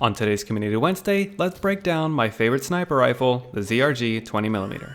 On today's Community Wednesday, let's break down my favorite sniper rifle, the ZRG 20mm.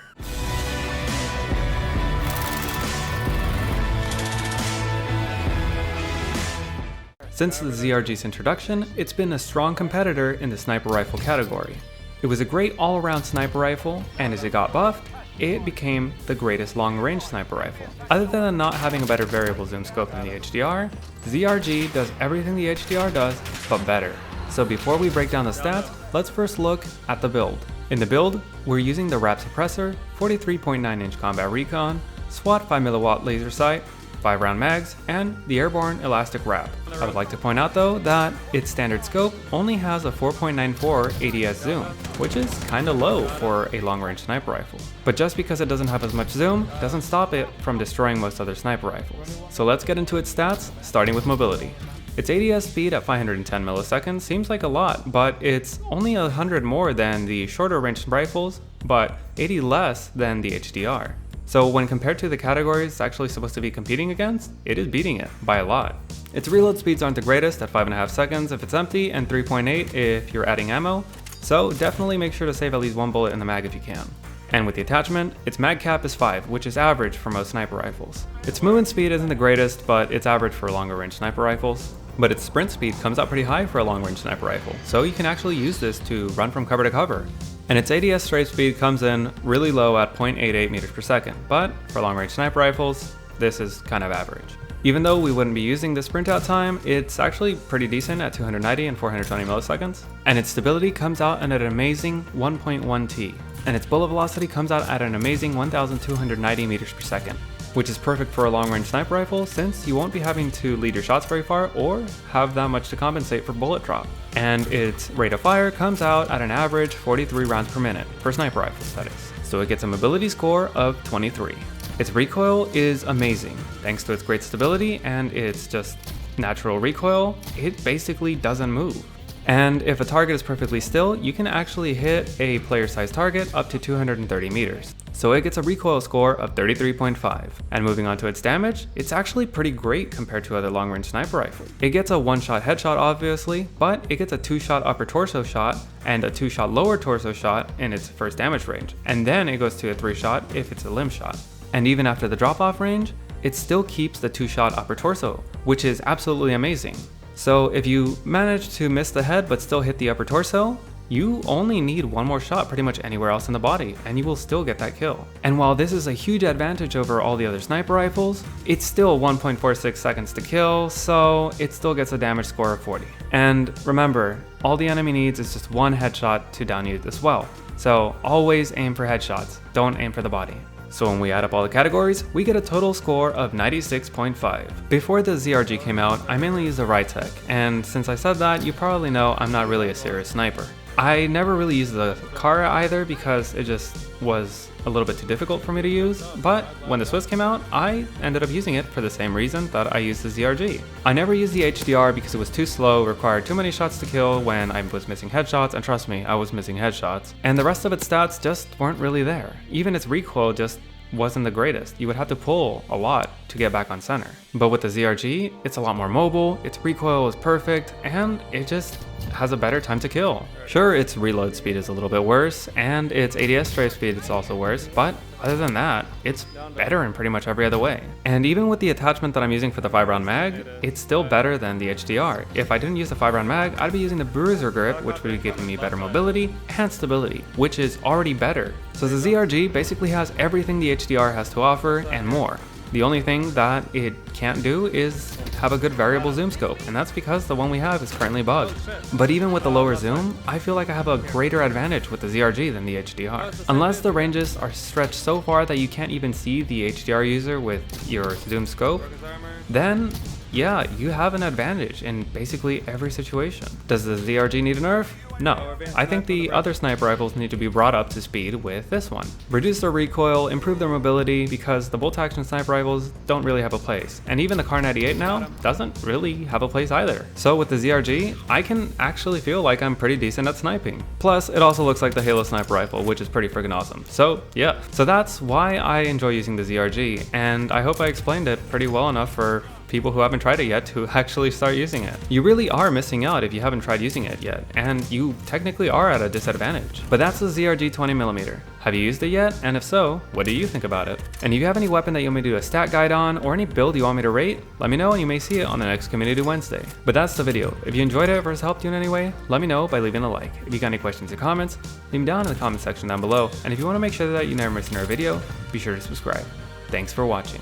Since the ZRG's introduction, it's been a strong competitor in the sniper rifle category. It was a great all-around sniper rifle, and as it got buffed, it became the greatest long-range sniper rifle. Other than not having a better variable zoom scope than the HDR, ZRG does everything the HDR does, but better. So before we break down the stats, let's first look at the build. In the build, we're using the wrap suppressor, 43.9-inch combat recon, SWAT 5mm laser sight, 5-round mags, and the airborne elastic wrap. I would like to point out though that its standard scope only has a 4.94 ADS zoom, which is kinda low for a long-range sniper rifle. But just because it doesn't have as much zoom, doesn't stop it from destroying most other sniper rifles. So let's get into its stats, starting with mobility. Its ADS speed at 510 milliseconds seems like a lot, but it's only 100 more than the shorter range rifles, but 80 less than the HDR. So when compared to the categories it's actually supposed to be competing against, it is beating it by a lot. Its reload speeds aren't the greatest at 5.5 seconds if it's empty and 3.8 if you're adding ammo, so definitely make sure to save at least one bullet in the mag if you can. And with the attachment, its mag cap is 5, which is average for most sniper rifles. Its movement speed isn't the greatest, but it's average for longer range sniper rifles. But its sprint speed comes out pretty high for a long range sniper rifle, so you can actually use this to run from cover to cover. And its ADS strafe speed comes in really low at 0.88 meters per second, but for long range sniper rifles, this is kind of average. Even though we wouldn't be using the sprint out time, it's actually pretty decent at 290 and 420 milliseconds. And its stability comes out at an amazing 1.1 T. And its bullet velocity comes out at an amazing 1290 meters per second, which is perfect for a long-range sniper rifle since you won't be having to lead your shots very far or have that much to compensate for bullet drop. And its rate of fire comes out at an average 43 rounds per minute, for sniper rifles that is. So it gets a mobility score of 23. Its recoil is amazing. Thanks to its great stability and its just natural recoil, it basically doesn't move. And if a target is perfectly still, you can actually hit a player-sized target up to 230 meters. So it gets a recoil score of 33.5. And moving on to its damage, it's actually pretty great compared to other long-range sniper rifles. It gets a 1-shot headshot obviously, but it gets a 2-shot upper torso shot and a 2-shot lower torso shot in its first damage range. And then it goes to a 3-shot if it's a limb shot. And even after the drop-off range, it still keeps the 2-shot upper torso, which is absolutely amazing. So if you manage to miss the head but still hit the upper torso, you only need one more shot pretty much anywhere else in the body and you will still get that kill. And while this is a huge advantage over all the other sniper rifles, it's still 1.46 seconds to kill, so it still gets a damage score of 40. And remember, all the enemy needs is just one headshot to down you as well. So always aim for headshots, don't aim for the body. So when we add up all the categories, we get a total score of 96.5. Before the ZRG came out, I mainly used the Rytec, and since I said that, you probably know I'm not really a serious sniper. I never really used the Kara either because it just was a little bit too difficult for me to use, but when the Swiss came out, I ended up using it for the same reason that I used the ZRG. I never used the HDR because it was too slow, required too many shots to kill when I was missing headshots, and trust me, I was missing headshots. And the rest of its stats just weren't really there. Even its recoil just wasn't the greatest. You would have to pull a lot to get back on center. But with the ZRG, it's a lot more mobile, its recoil is perfect, and it just has a better time to kill. Sure, its reload speed is a little bit worse, and its ADS strafe speed is also worse, but other than that, it's better in pretty much every other way. And even with the attachment that I'm using for the 5-round mag, it's still better than the HDR. If I didn't use the 5-round mag, I'd be using the bruiser grip, which would be giving me better mobility and stability, which is already better. So the ZRG basically has everything the HDR has to offer and more. The only thing that it can't do is have a good variable zoom scope, and that's because the one we have is currently bugged. But even with the lower zoom, I feel like I have a greater advantage with the ZRG than the HDR. Unless the ranges are stretched so far that you can't even see the HDR user with your zoom scope, then yeah, you have an advantage in basically every situation. Does the ZRG need a nerf? No. I think the other sniper rifles need to be brought up to speed with this one. Reduce their recoil, improve their mobility, because the bolt action sniper rifles don't really have a place. And even the Kar 98 now doesn't really have a place either. So with the ZRG, I can actually feel like I'm pretty decent at sniping. Plus, it also looks like the Halo sniper rifle, which is pretty friggin' awesome. So yeah. So that's why I enjoy using the ZRG, and I hope I explained it pretty well enough for people who haven't tried it yet to actually start using it. You really are missing out if you haven't tried using it yet, and you technically are at a disadvantage. But that's the ZRG 20mm. Have you used it yet? And if so, what do you think about it? And if you have any weapon that you want me to do a stat guide on, or any build you want me to rate, let me know and you may see it on the next Community Wednesday. But that's the video. If you enjoyed it or it's helped you in any way, let me know by leaving a like. If you got any questions or comments, leave them down in the comment section down below. And if you want to make sure that you never miss another video, be sure to subscribe. Thanks for watching.